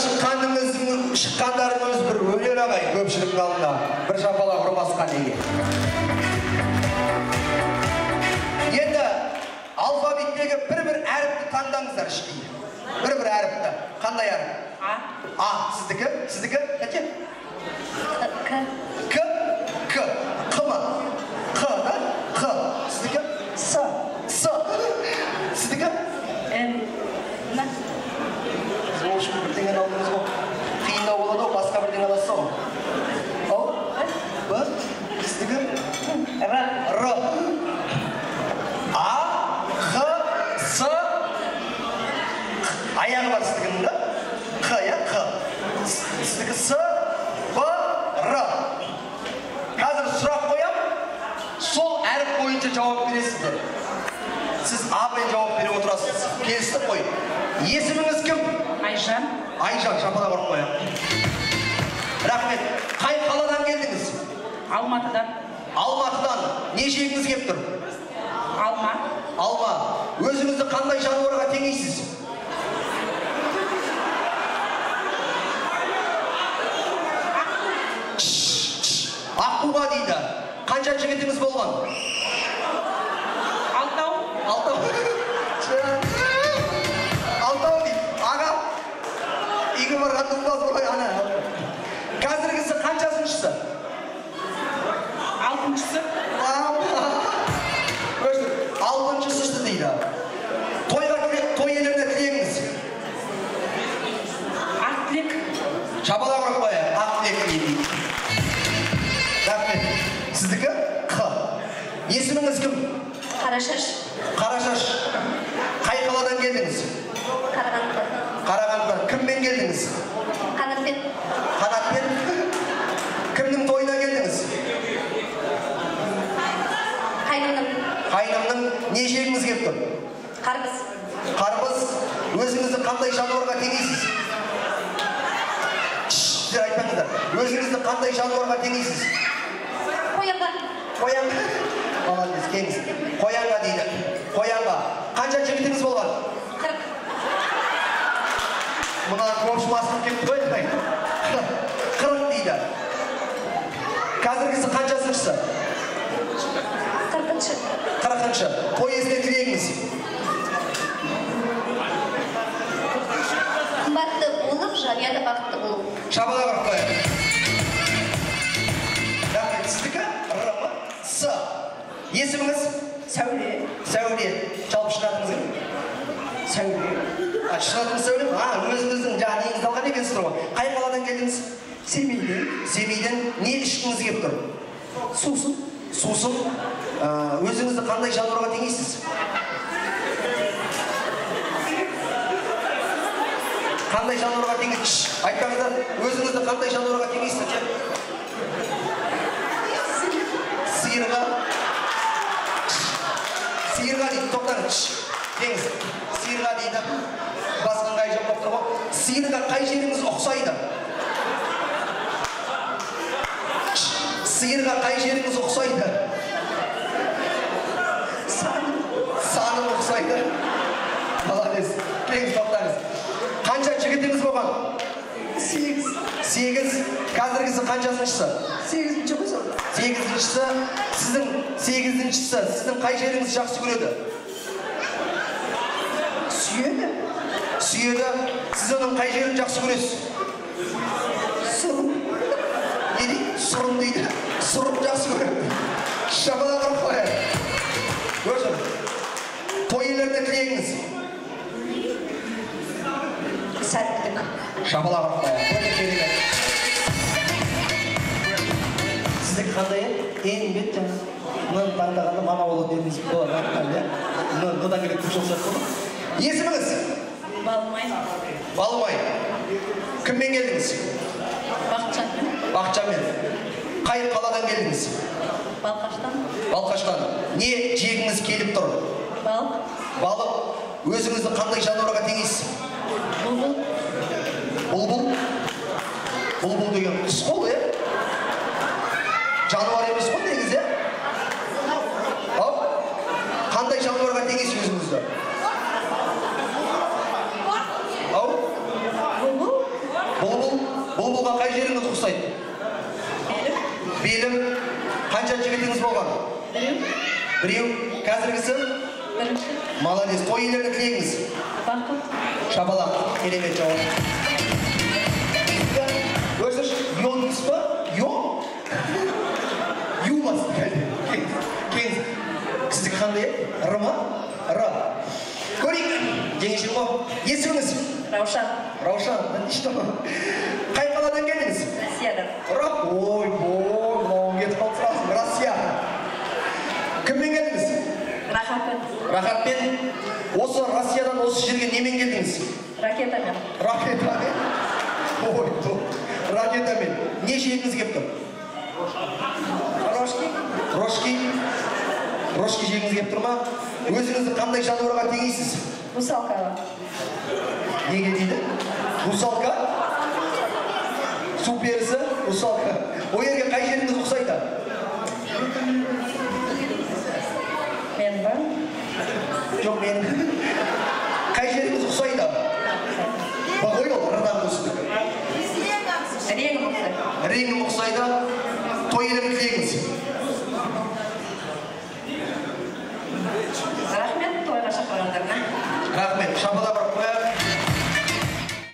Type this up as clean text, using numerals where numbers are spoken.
шыққандарыңыз бір өлер ағай көпшіліктің алдында бір шапалақ ұрмасқа неге. Енді алфавиттегі бір әріпті таңдаңыздар іштейді. Бір әріпті. Қандай әріп? А. Сіздікі? Сіздікі? Әке? К. Қ ма? Қ да? Қ. Сіздікі? С. Сіздікі? Н. Сіз бірдеңен алдыңыз ғой. Қиындау болады ғой, басқа бірдеңе аласыз ғой. Ау? Б. Сіздікі? Р. А. Қ. С. Аяғы бар сіздігінің да? Қ, я? Қ. Сіздікі С. Б. Р. Қазір сұрақ қоям, сол әріп бойынша жауап бересіздер. Сіз А-мен жауап беріп отырасыз. Келістік қой. Есіміңіз кім? Айжан. Айжан, шапалақ ұрып қоям. Рахмет. Қай қаладан келдіңіз? Алматыдан. Алматыдан. Не жегіңіз кеп тұр? Алма. Алма. Өзіңізді қандай жануарға теңейсіз? Аққуға дейді. Қанша жігітіңіз болған? Алтау. Алтау дейді. Аға, үйге барғанда ұлбаз болай ана. Қазіргісі қаншасыншысы? Алтыншысы. Алтыншысы дейді. Той елеріне тілегіңіз? Ақ тілек. Шапалақ ұрып қоя. Ақ тілек дейді. Рахмет. Сіздікі? Қ. Есіміңіз кім? Қарашаш. Қарашаш. Қай қаладан келдіңіз? Қарағандыдан. Қарағандыдан. Кіммен келдіңіз? Қанатпен. Қанатпен? Кімнің тойына келдіңіз? Қайнымның. Қайнымның. Не жегіңіз кеп тұр? Қарбыз. Қарбыз. Өзіңізді қандай жануарға теңейсіз? Сіздер айтпаңыздар. Өзіңізді қандай жануарға теңейсіз? Қоянға. Қоянға. Молодец, кеңіз. Қоянға дейді. Қоянға. Қанша жігітіңіз болған? 40. Мұна қомшым асып кетті ғой. 40 дейді. Қазіргісі қаншасыншысы? 40-шы. 40-шы. Той иесіне тілегіңіз? Қымбатты болып, жанұяда бақытты болу. Шапалақ ұрып қояйық. Рахмет. Сіздікі? Р-ма? С. Есіміңіз? Сәуле. Сәуле. Жалпы шынатыңыз кім? Сәуле. Шынатыңыз Сәуле? Өзіңіздің неңізді алған екенсіз тұр ғой. Қай қаладан келдіңіз? Семейден. Семейден не ішкіңіз кеп тұр? Сусын. Сусын. Өзіңізді қандай жануарға теңейсіз? Қандай жануарға теңейсіз? Айтпаңыздар, өзіңізді қандай жануарға теңейсіз? Сирға. Сирға дейді, тоқтаңыз. Теңіз. Сирға дейді. Басқан қай жақ болып тұр ғой. Сирға қай жеріңіз ұқсайды? Сирға қай жеріңіз ұқсайды? Саным ұқсайды. Молодец. Теңіз, тоқтаңыз. Қанша жігітіңіз болған? 8. 8. Қазіргісі қаншасыншысы? 8-ші болса. 8-шісі. Сіздің 8-шісі. Сіздің қай жеріңіз жақсы көреді? Сүйеді. Сүйеді. Сіз оның қай жерін жақсы көресіз? Сұрым. Не дейді? Сұрым дейді. Сұрым жақсы көреді. Шапалақ ұрып қояйық. Көрсін. Той иелеріне тілегіңіз? Сәттілік. Шапалақ ұрып қояйық. Сіздікі қандай еді? Ең бетті мұны таңдағанда мама болады дедіңіз болады. Мұдан керек күш ұқсат болды. Есіміңіз? Балымай. Балымай. Кіммен келдіңіз? Бақытжанмен. Бақытжанмен. Қай қаладан келдіңіз? Балқаштан. Балқаштан. Не жегіңіз келіп тұр? Балық. Балық. Өзіңізді қандай жануарға теңейсіз? Бұлбұл. Бұлбұл. Бұлбұл деген құс қой, е? Жануар емес қой негіз, е? Қандай жануарға теңейсіз өзіңізді? Ау? Бұлбұл. қай жеріңіз ұқсайды? Белім. Қанша жігітіңіз болған? Біреу. Қазіргісі? Бірінші. Молодец. Той иелеріне тілегіңіз? Бақыт. Шабалақ. Керемет жауап. Көрсіш, йоныңыз ба? Йон? Юмас. Кеңіз. Сіздікі қандай? Р ма? Р. Көрейік. Жеңешім ғой. Есіміңіз? Раушан. Раушан. Қай қаладан келдіңіз? Россиядан. Ой, мынауын кетіп қалып тұрасың. Россия. Кіммен келдіңіз? Рахатпен. Рахатпен. Осы Россиядан осы жерге немен келдіңіз? Ракетамен. Ракетамен? Ой, ракетамен. Не жегіңіз кепті? Рожки. Рожки. Рожки жегіңіз кеп тұр ма? Өзіңізді қандай жануарға теңейсіз? Русалкаға. Неге дейді? Русалка? Су перісі? Русалка. О ерге қай жеріңіз ұқсайды?